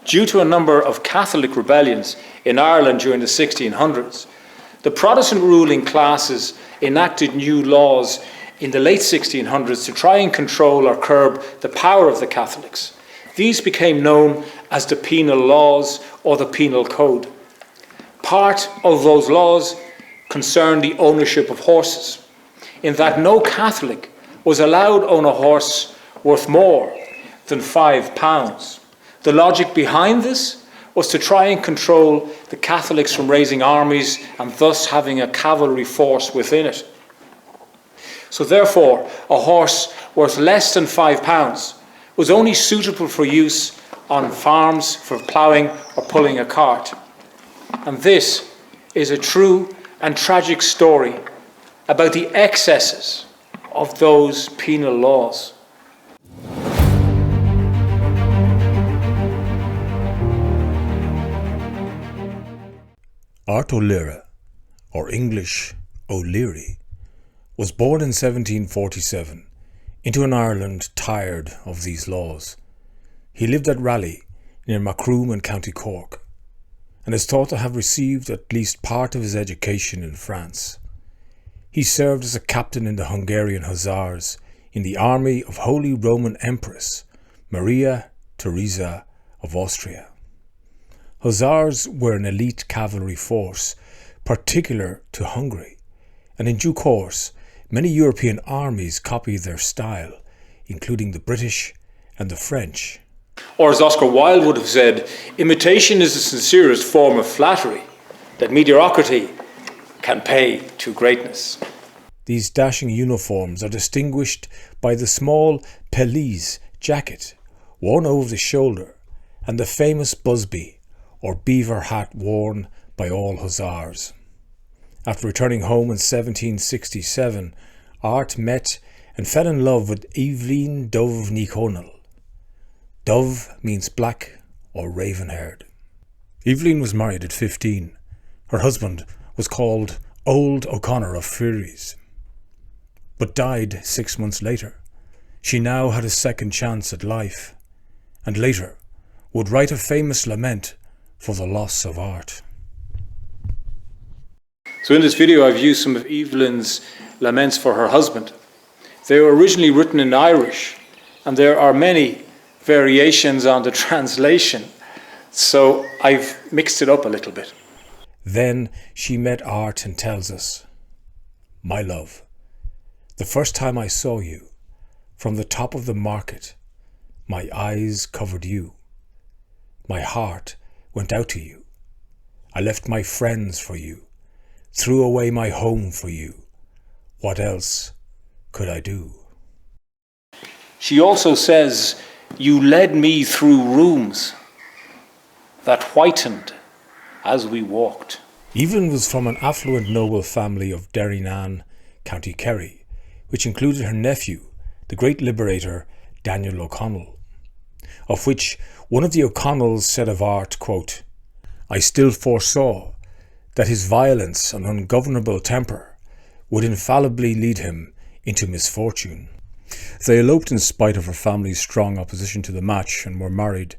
Due to a number of Catholic rebellions in Ireland during the 1600s, the Protestant ruling classes enacted new laws in the late 1600s to try and control or curb the power of the Catholics. These became known as the Penal Laws or the Penal Code. Part of those laws concerned the ownership of horses, in that no Catholic was allowed own a horse worth more than £5. The logic behind this was to try and control the Catholics from raising armies and thus having a cavalry force within it. So therefore, a horse worth less than £5 was only suitable for use on farms for ploughing or pulling a cart. And this is a true and tragic story about the excesses of those penal laws. Art O'Leary, or English O'Leary, was born in 1747 into an Ireland tired of these laws. He lived at Raleigh, near Macroom in County Cork, and is thought to have received at least part of his education in France. He served as a captain in the Hungarian Hussars in the army of Holy Roman Empress Maria Theresa of Austria. Hussars were an elite cavalry force, particular to Hungary, and in due course many European armies copied their style, including the British and the French. Or as Oscar Wilde would have said, imitation is the sincerest form of flattery that mediocrity can pay to greatness. These dashing uniforms are distinguished by the small pelisse jacket worn over the shoulder and the famous busby or beaver hat worn by all hussars. After returning home in 1767, Art met and fell in love with Eibhlín Dove ní Chonaill. Dove means black or raven-haired. Eibhlín was married at 15. Her husband was called Old O'Connor of Furies, but died 6 months later. She now had a second chance at life, and later would write a famous lament for the loss of Art. So in this video I've used some of Eibhlín's laments for her husband. They were originally written in Irish, and there are many variations on the translation, so I've mixed it up a little bit. Then she met Art and tells us, "My love, the first time I saw you, from the top of the market, my eyes covered you. My heart went out to you. I left my friends for you, threw away my home for you. What else could I do?" She also says, "You led me through rooms that whitened as we walked." Eibhlín was from an affluent noble family of Derrynane, County Kerry, which included her nephew, the great liberator Daniel O'Connell, of which one of the O'Connells said of Art, quote, "I still foresaw that his violence and ungovernable temper would infallibly lead him into misfortune." They eloped in spite of her family's strong opposition to the match and were married.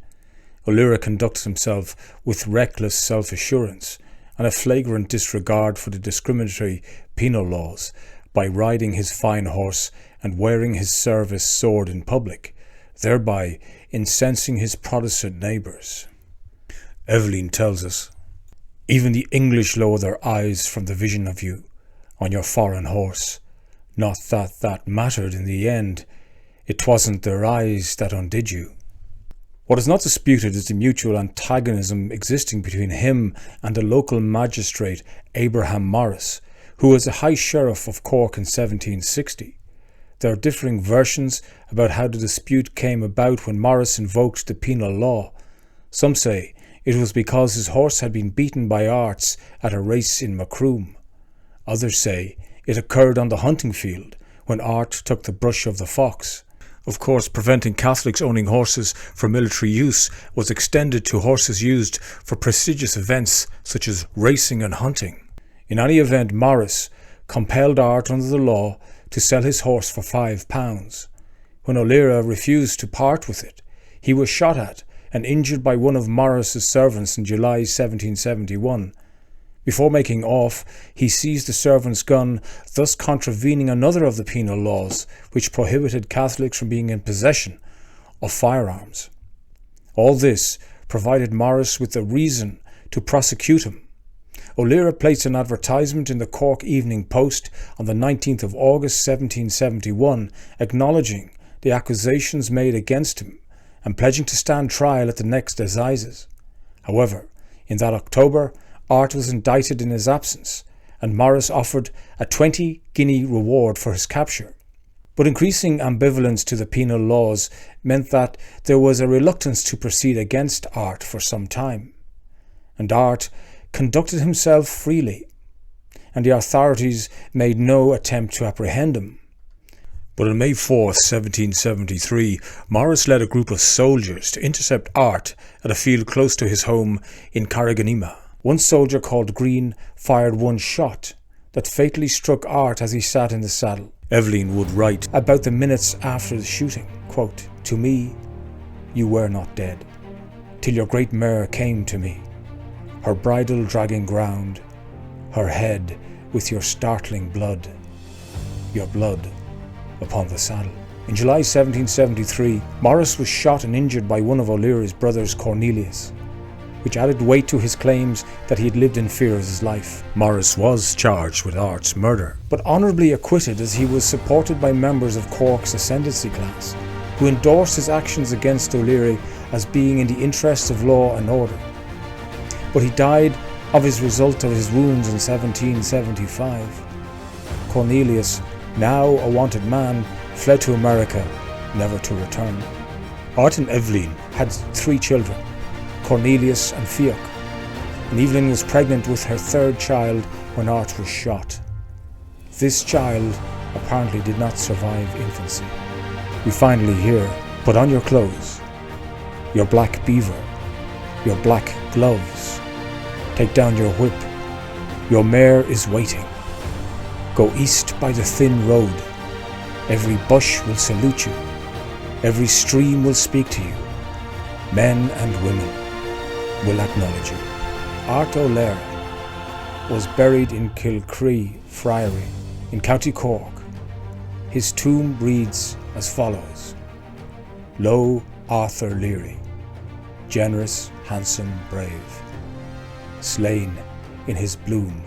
O'Leary conducted himself with reckless self-assurance and a flagrant disregard for the discriminatory penal laws by riding his fine horse and wearing his service sword in public, thereby incensing his Protestant neighbours. Eibhlín tells us, "Even the English lower their eyes from the vision of you on your foreign horse. Not that that mattered in the end. It 'twasn't their eyes that undid you." What is not disputed is the mutual antagonism existing between him and the local magistrate Abraham Morris, who was the High Sheriff of Cork in 1760. There are differing versions about how the dispute came about when Morris invoked the penal law. Some say it was because his horse had been beaten by Art's at a race in Macroom. Others say it occurred on the hunting field when Art took the brush of the fox. Of course, preventing Catholics owning horses for military use was extended to horses used for prestigious events such as racing and hunting. In any event, Morris compelled Art under the law to sell his horse for £5. When O'Leary refused to part with it, he was shot at and injured by one of Morris's servants in July 1771. Before making off, he seized the servant's gun, thus contravening another of the penal laws, which prohibited Catholics from being in possession of firearms. All this provided Morris with a reason to prosecute him. O'Leary placed an advertisement in the Cork Evening Post on the 19th of August 1771 acknowledging the accusations made against him and pledging to stand trial at the next assizes. However, in that October, Art was indicted in his absence, and Morris offered a 20-guinea reward for his capture. But increasing ambivalence to the penal laws meant that there was a reluctance to proceed against Art for some time, and Art conducted himself freely, and the authorities made no attempt to apprehend him. But on May 4th, 1773, Morris led a group of soldiers to intercept Art at a field close to his home in Carriganima. One soldier called Green fired one shot that fatally struck Art as he sat in the saddle. Eibhlín would write about the minutes after the shooting, quote, "To me, you were not dead, till your great mare came to me, her bridle dragging ground, her head with your startling blood, your blood upon the saddle." In July 1773, Morris was shot and injured by one of O'Leary's brothers, Cornelius, which added weight to his claims that he had lived in fear of his life. Morris was charged with Art's murder, but honourably acquitted as he was supported by members of Cork's ascendancy class, who endorsed his actions against O'Leary as being in the interests of law and order. But he died of his result of his wounds in 1775. Cornelius, now a wanted man, fled to America, never to return. Art and Eibhlín had 3 children, Cornelius and Feod, and Eibhlín was pregnant with her 3rd child when Art was shot. This child apparently did not survive infancy. We finally hear, "Put on your clothes, your black beaver, your black gloves, take down your whip, your mare is waiting. Go east by the thin road, every bush will salute you, every stream will speak to you, men and women will acknowledge you." Art O'Leary was buried in Kilcree Friary in County Cork. His tomb reads as follows: "Lo Arthur Leary, generous, handsome, brave, slain in his bloom,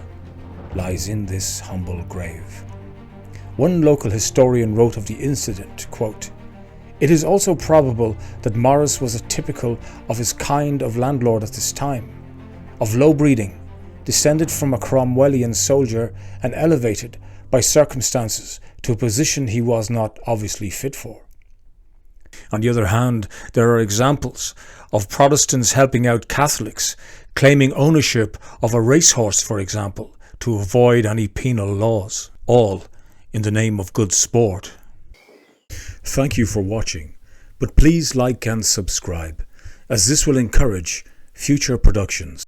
lies in this humble grave." One local historian wrote of the incident, quote, "It is also probable that Morris was typical of his kind of landlord at this time, of low breeding, descended from a Cromwellian soldier and elevated by circumstances to a position he was not obviously fit for." On the other hand, there are examples of Protestants helping out Catholics, claiming ownership of a racehorse, for example, to avoid any penal laws, all in the name of good sport. Thank you for watching, but please like and subscribe, as this will encourage future productions.